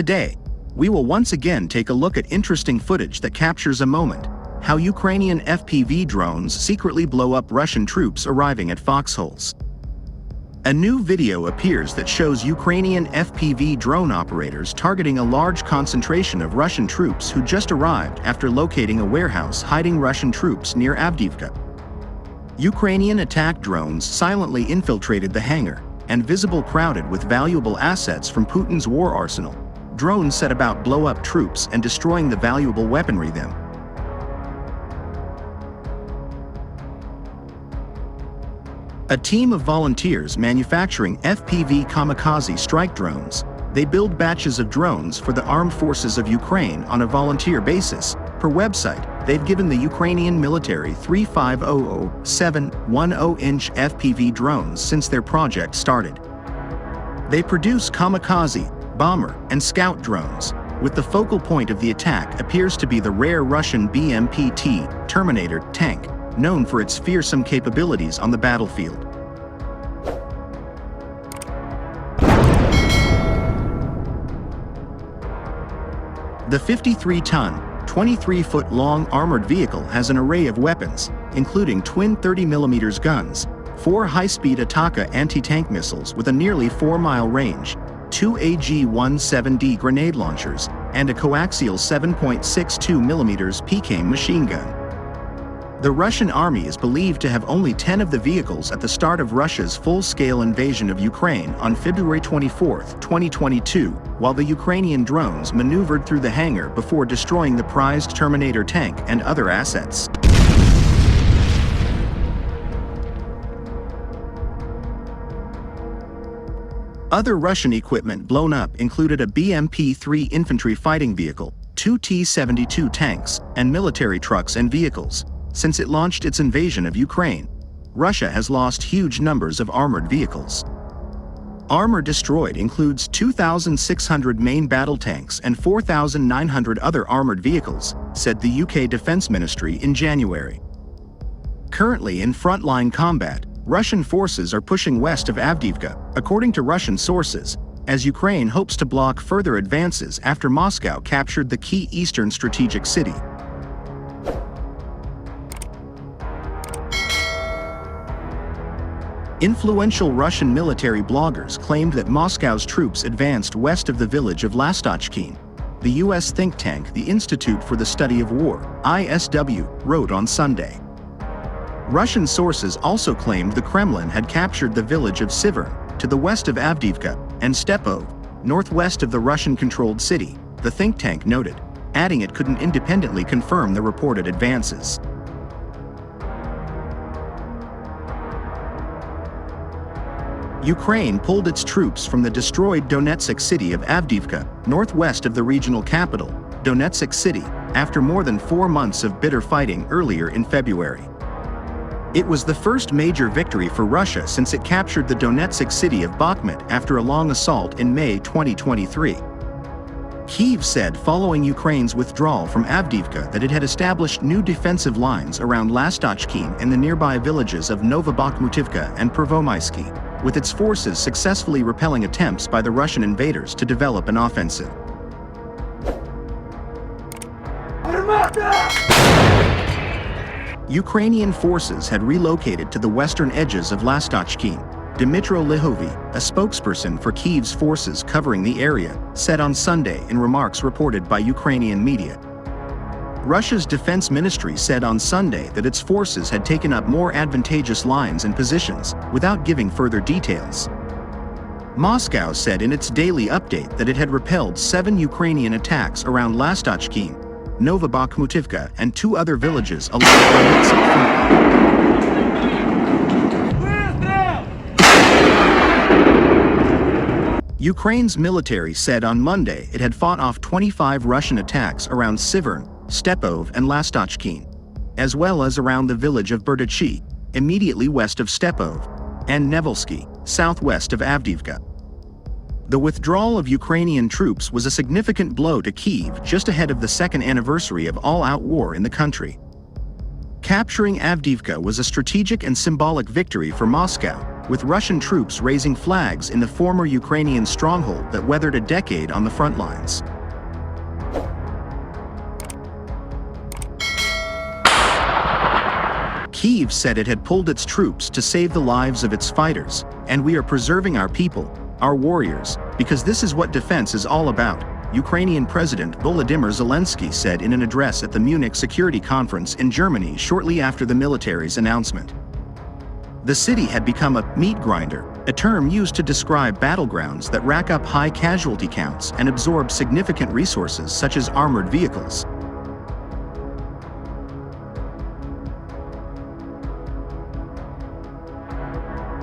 Today, we will once again take a look at interesting footage that captures a moment: how Ukrainian FPV drones secretly blow up Russian troops arriving at foxholes. A new video appears that shows Ukrainian FPV drone operators targeting a large concentration of Russian troops who just arrived after locating a warehouse hiding Russian troops near Avdiivka. Ukrainian attack drones silently infiltrated the hangar, and visible crowded with valuable assets from Putin's war arsenal. Drones set about blow up troops and destroying the valuable weaponry them. A team of volunteers manufacturing FPV kamikaze strike drones. They build batches of drones for the armed forces of Ukraine on a volunteer basis. Per website, they've given the Ukrainian military 35007 10-inch FPV drones since their project started. They produce kamikaze, bomber, and scout drones, with the focal point of the attack appears to be the rare Russian BMP-T Terminator tank, known for its fearsome capabilities on the battlefield. The 53-ton, 23-foot-long armored vehicle has an array of weapons, including twin 30mm guns, 4 high-speed Avdiivka anti-tank missiles with a nearly 4-mile range, 2 AG-17D grenade launchers, and a coaxial 7.62mm PKM machine gun. The Russian army is believed to have only 10 of the vehicles at the start of Russia's full-scale invasion of Ukraine on February 24, 2022, while the Ukrainian drones maneuvered through the hangar before destroying the prized Terminator tank and other assets. Other Russian equipment blown up included a BMP-3 infantry fighting vehicle, 2 T-72 tanks, and military trucks and vehicles. Since it launched its invasion of Ukraine, Russia has lost huge numbers of armored vehicles. Armor destroyed includes 2,600 main battle tanks and 4,900 other armored vehicles, said the UK Defence Ministry in January. Currently in frontline combat, Russian forces are pushing west of Avdiivka, according to Russian sources, as Ukraine hopes to block further advances after Moscow captured the key eastern strategic city. Influential Russian military bloggers claimed that Moscow's troops advanced west of the village of Lastochkine. The U.S. think tank the Institute for the Study of War, ISW, wrote on Sunday. Russian sources also claimed the Kremlin had captured the village of Sivern, to the west of Avdiivka, and Stepov, northwest of the Russian-controlled city, the think tank noted, adding it couldn't independently confirm the reported advances. Ukraine pulled its troops from the destroyed Donetsk city of Avdiivka, northwest of the regional capital, Donetsk City, after more than 4 months of bitter fighting earlier in February. It was the first major victory for Russia since it captured the Donetsk city of Bakhmut after a long assault in May 2023. Kyiv said following Ukraine's withdrawal from Avdiivka that it had established new defensive lines around Lastochkine and the nearby villages of Novobakhmutivka and Pervomaisky, with its forces successfully repelling attempts by the Russian invaders to develop an offensive. Ukrainian forces had relocated to the western edges of Lastochkine. Dnipro Lihovy, a spokesperson for Kyiv's forces covering the area, said on Sunday in remarks reported by Ukrainian media. Russia's defense ministry said on Sunday that its forces had taken up more advantageous lines and positions, without giving further details. Moscow said in its daily update that it had repelled 7 Ukrainian attacks around Lastochkine, Novobakhmutivka, and 2 other villages along the Donetsk front line. Ukraine's military said on Monday it had fought off 25 Russian attacks around Sivern, Stepov, and Lastochkine, as well as around the village of Berdichi, immediately west of Stepov, and Nevelski, southwest of Avdiivka. The withdrawal of Ukrainian troops was a significant blow to Kyiv just ahead of the second anniversary of all-out war in the country. Capturing Avdiivka was a strategic and symbolic victory for Moscow, with Russian troops raising flags in the former Ukrainian stronghold that weathered a decade on the front lines. Kyiv said it had pulled its troops to save the lives of its fighters, and we are preserving our people, our warriors, because this is what defense is all about, Ukrainian President Volodymyr Zelensky said in an address at the Munich Security Conference in Germany shortly after the military's announcement. The city had become a meat grinder, a term used to describe battlegrounds that rack up high casualty counts and absorb significant resources such as armored vehicles.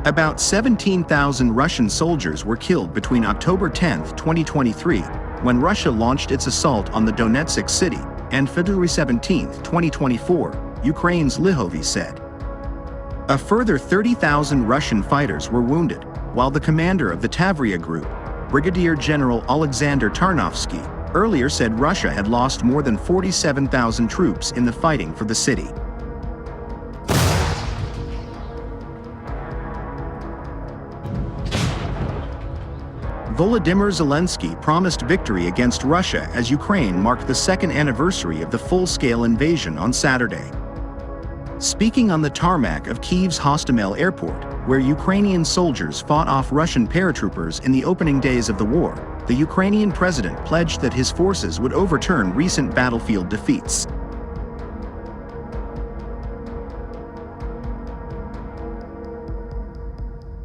About 17,000 Russian soldiers were killed between October 10, 2023, when Russia launched its assault on the Donetsk city, and February 17, 2024, Ukraine's Lihovy said. A further 30,000 Russian fighters were wounded, while the commander of the Tavria Group, Brigadier General Alexander Tarnovsky, earlier said Russia had lost more than 47,000 troops in the fighting for the city. Volodymyr Zelensky promised victory against Russia as Ukraine marked the second anniversary of the full-scale invasion on Saturday. Speaking on the tarmac of Kyiv's Hostomel airport, where Ukrainian soldiers fought off Russian paratroopers in the opening days of the war, the Ukrainian president pledged that his forces would overturn recent battlefield defeats.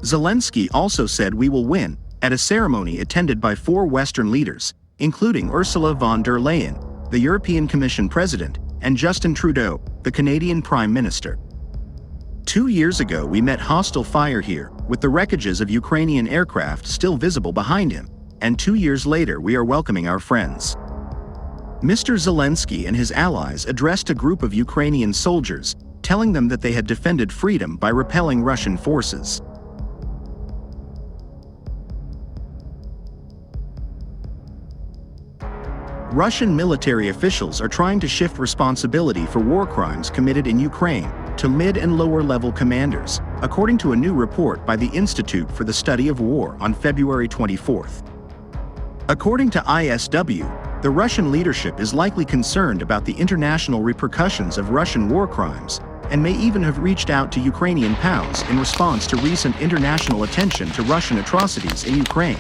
Zelensky also said we will win, at a ceremony attended by 4 Western leaders, including Ursula von der Leyen, the European Commission President, and Justin Trudeau, the Canadian Prime Minister. 2 years ago we met hostile fire here, with the wreckages of Ukrainian aircraft still visible behind him, and 2 years later we are welcoming our friends. Mr. Zelensky and his allies addressed a group of Ukrainian soldiers, telling them that they had defended freedom by repelling Russian forces. Russian military officials are trying to shift responsibility for war crimes committed in Ukraine to mid- and lower-level commanders, according to a new report by the Institute for the Study of War on February 24. According to ISW, the Russian leadership is likely concerned about the international repercussions of Russian war crimes and may even have reached out to Ukrainian POWs in response to recent international attention to Russian atrocities in Ukraine.